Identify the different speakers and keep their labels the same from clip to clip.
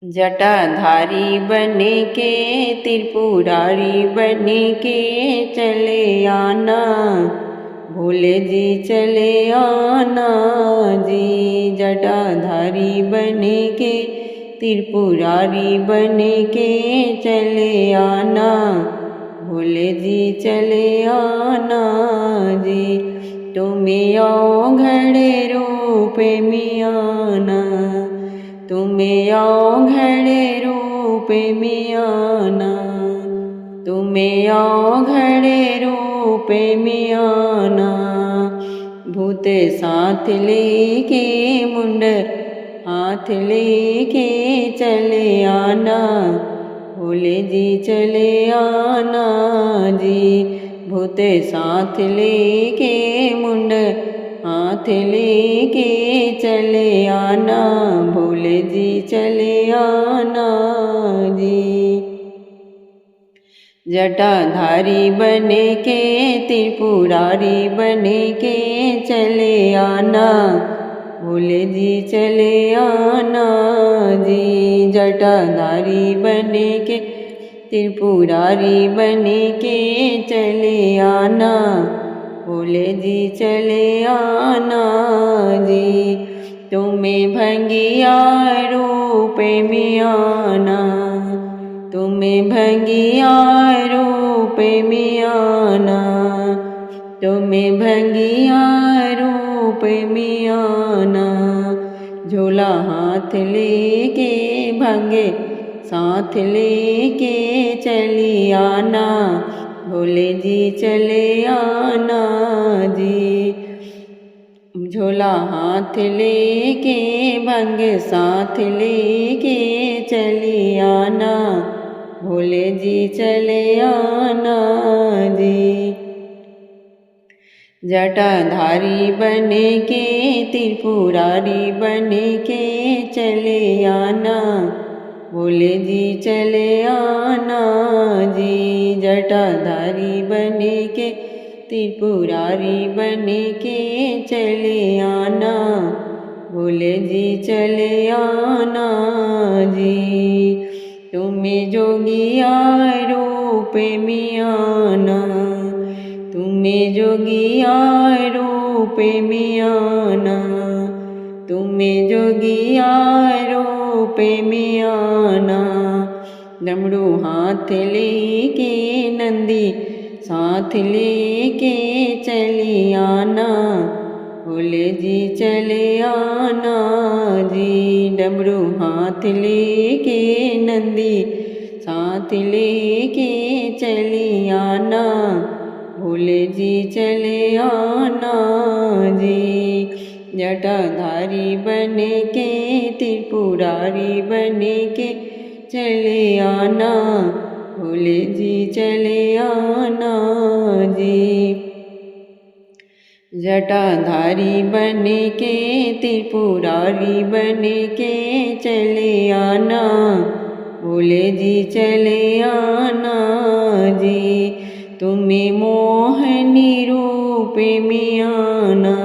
Speaker 1: जटाधारी बन के त्रिपुरारी बन के चले आना, भोले जी चले आना जी। जटाधारी बन के त्रिपुरारी बन के चले आना, भोले जी चले आना जी। तुम्हें आओ घड़े रूप में आना, तुम्हें आओ घड़े रूप में आना, तुम्हें आओ घड़े रूप में आना। भूत साथ लेके मुंड हाथ लेके चले आना, भोले जी चले आना जी। भूत साथ लेके मुंड हाथ लेके चले आना, भोले जी चले आना जी। जटाधारी बन के त्रिपुरारी बन के चले आना, भोले जी चले आना जी। जटाधारी बन के त्रिपुरारी बन के चले आना, भोले जी चले आना जी। तुम्हें भंगिया रूप में आना, तुम्हें भंगिया रूप में आना, तुम्हें भंगिया रूप में आना। झोला हाथ लेके भंगे साथ लेके चली आना, भोले जी चले आना जी। झोला हाथ लेके भंग साथ लेके चली आना, भोले जी चले आना जी। जटाधारी बन के त्रिपुरारी बन के चले आना, भोले जी चले आना जी। जटाधारी बन के त्रिपुरारी बन के चले आना, भोले जी चले आना जी। तुम्हें जोगिया रूप में आना, तुम्हें जोगिया रूप में आना, तुम्हें जोगिया रूप में आना। डमरू हाथ लेके नंदी साथ लेके चली आना, भोले जी चले आना जी। डमरू हाथ लेके नंदी साथ लेके चली आना, भोले जी चले आना जी। जटाधारी बन के त्रिपुरारी बन के चले आना, भोले जी चले आना जी। जटाधारी बन के त्रिपुरारी बन के चले आना, भोले जी चले आना जी। तुम्हें मोहनी रूप में आना,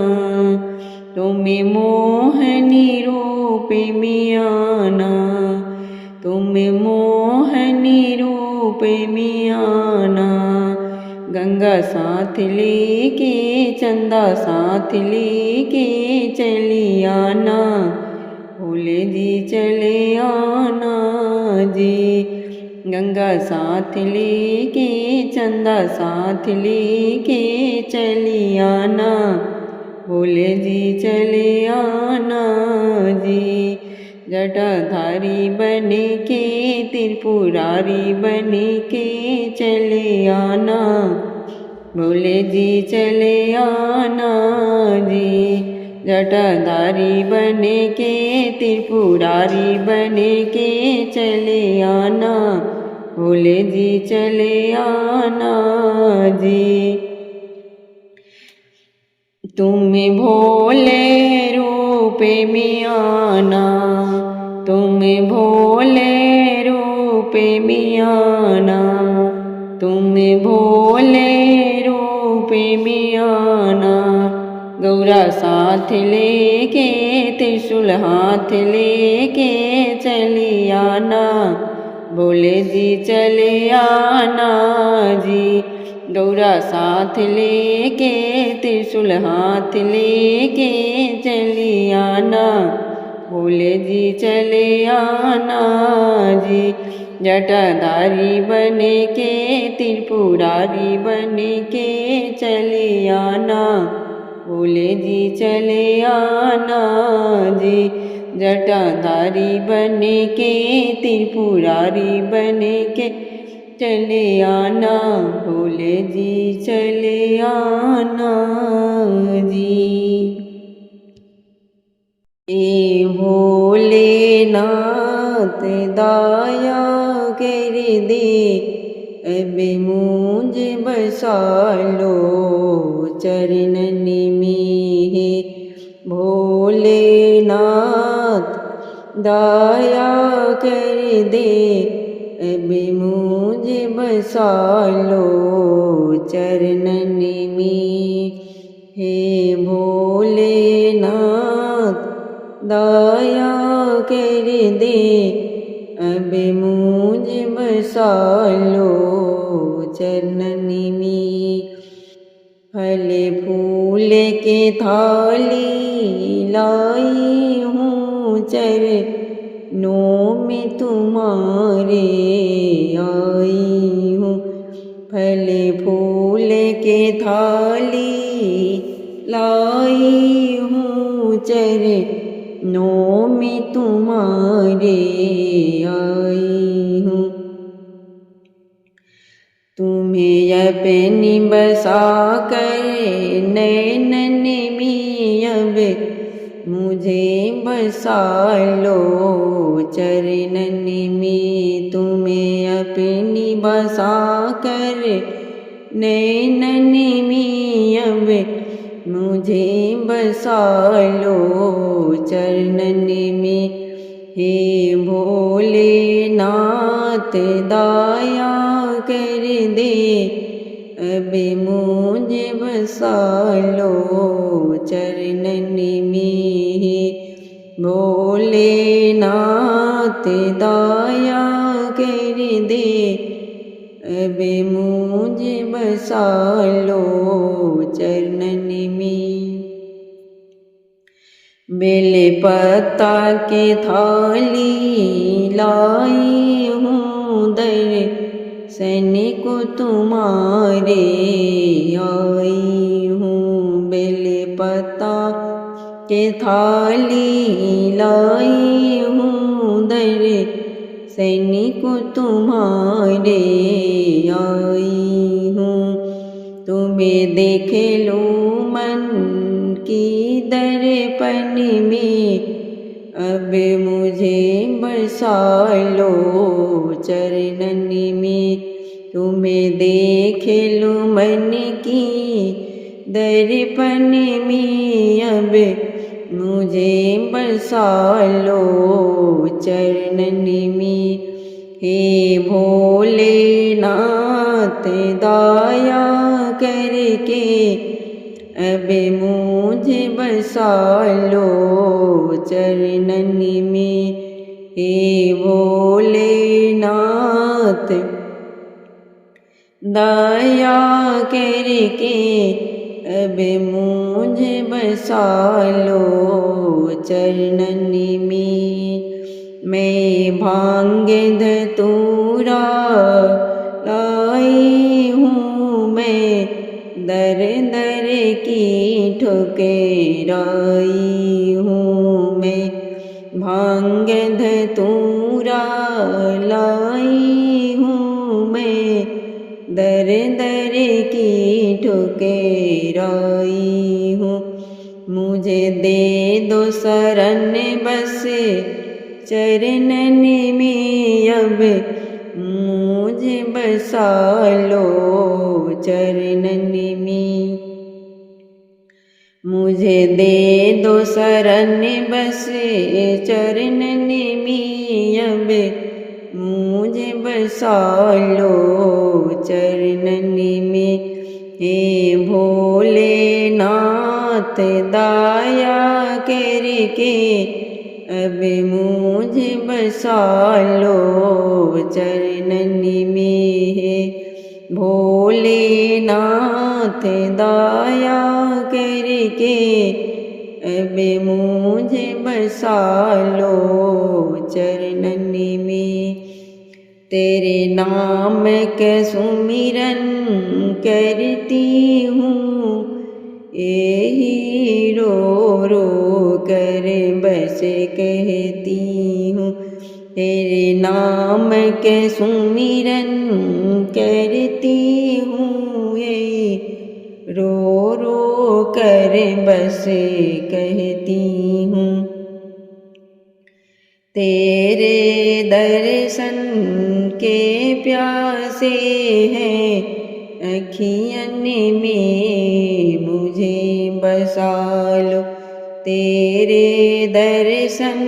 Speaker 1: तुम्हें मोहनी रूप में आना, तुम्हें मोहनी रूप में आना। गंगा साथ लेके चंदा साथ लेके चली आना, भोले जी चले आना जी। गंगा साथ लेके चंदा साथ लेके चली आना, भोले जी चले आना जी। जटाधारी बन के त्रिपुरारी बन के चले आना, भोले जी चले आना जी। जटाधारी बन के त्रिपुरारी बन के चले आना, भोले जी चले आना जी। तुम भोले रूप में आना, तुम भोले रूप में आना, तुम भोले रूप में आना। गौरा साथ लेके त्रिशूल हाथ लेके चली आना, भोले जी चले आना जी। डोरा साथ लेके त्रिशूल हाथ लेके चली आना, भोले जी चले आना जी। जटाधारी बन के त्रिपुरारी बन के चले आना, भोले जी चले आना जी। जटाधारी बन के त्रिपुरारी बन के चले आना, भोले जी चले आना जी। ए भोलेनाथ दया कर दे, अब मुझे बसा लो चरणन में। भोलेनाथ दया कर दे, अब मुझे बसा लो चरणन में। हे भोलेनाथ दया कर दे, अब मुझे बसा लो चरणन में। फल फूल के थाली लाई हूँ चरणों में तुम्हारे आई हूँ। फल फूल के थाली लाई हूँ चरणों में तुम्हारे आई हूँ। तुम्हें अपनी बसा कर नैनन में, अब मुझे बसा लो चरणन में। तुम्हें अपनी बसा कर नैनन में, अब मुझे बसा लो चरणन में। हे भोलेनाथ दया कर दे, अब मुझे बसा लो चरणन में। भोलेनाथ दया कर दे, अब मुझे बसा लो चरणन में। बेल पत्ता के थाली लाई हूँ दर्शन को तुम्हारे आई हूँ। बेल पत्ता के थाली लाई हूँ दर्शन को तुम्हारे आई हूँ। तुम्हें देख लूँ मन की दर्पण में, अब मुझे बसा लो चरणन में। तुम्हें देख लूँ मन की दर्पण में, अब मुझे बसा लो चरणन में। हे भोलेनाथ दया करके, अब मुझे बसा लो चरणन में। हे भोलेनाथ दया करके, अब मुझे बसा लो चरणन में। मैं भांग धतूरा लाई हूँ, मैं दर दर की ठुकराई हूँ। मैं भांग धतूरा लाई हूँ, मैं दर दर की ठुकराई हूँ। मुझे दे दो शरण बस चरणन में, अब मुझे बसा लो चरणन में। मुझे दे दो शरण बस चरणन में, अब मुझे बसा लो चरणन में। हे भोलेनाथ दया करके, अब मुझे बसा लो चरणन में। भोलेनाथ दया करके अब मुझे बसा लो चरणन में। तेरे नाम के सुमिरन करती हूँ, यही रो रो कर बस कहती हूँ। तेरे नाम के सुमिरन करती हूँ, यही रो रो कर बस कहती हूँ। तेरे दर्शन के प्यासे हैं अखियन में, मुझे बसा लो। तेरे दर्शन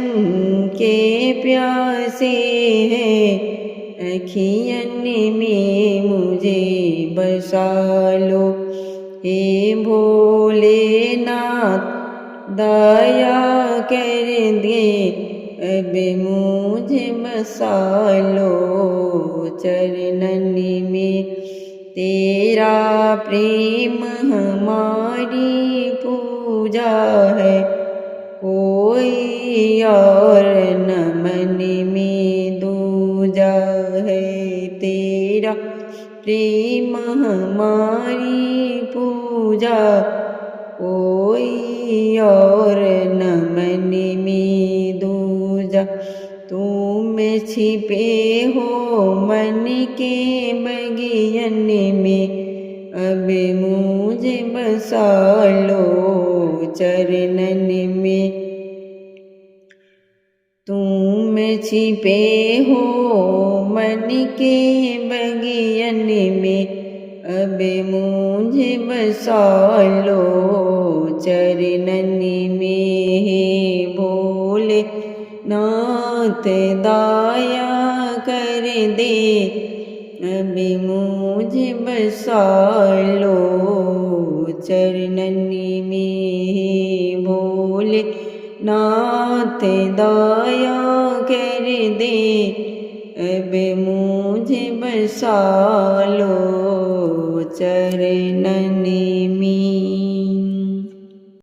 Speaker 1: के प्यासे हैं अखियन में, मुझे बसा लो। हे भोलेनाथ दया कर दे, अब मुझे बसा लो चरणन में। तेरा प्रेम हमारी पूजा है, कोई और न मन में दूजा है। तेरा प्रेम हमारी पूजा, कोई और न मन में दूजा। तुम छिपे हो मन के बगियन में, अब मुझे बसा लो चरणन में। तुम छिपे हो मन के बगियन में, अब मुझे बसा लो चरणन में। हे भोलेनाथ दया कर दे, अब मुझे बसा लो चरणन में। हे भोलेनाथ दया कर दे, अब मुझे बसा लो चरणन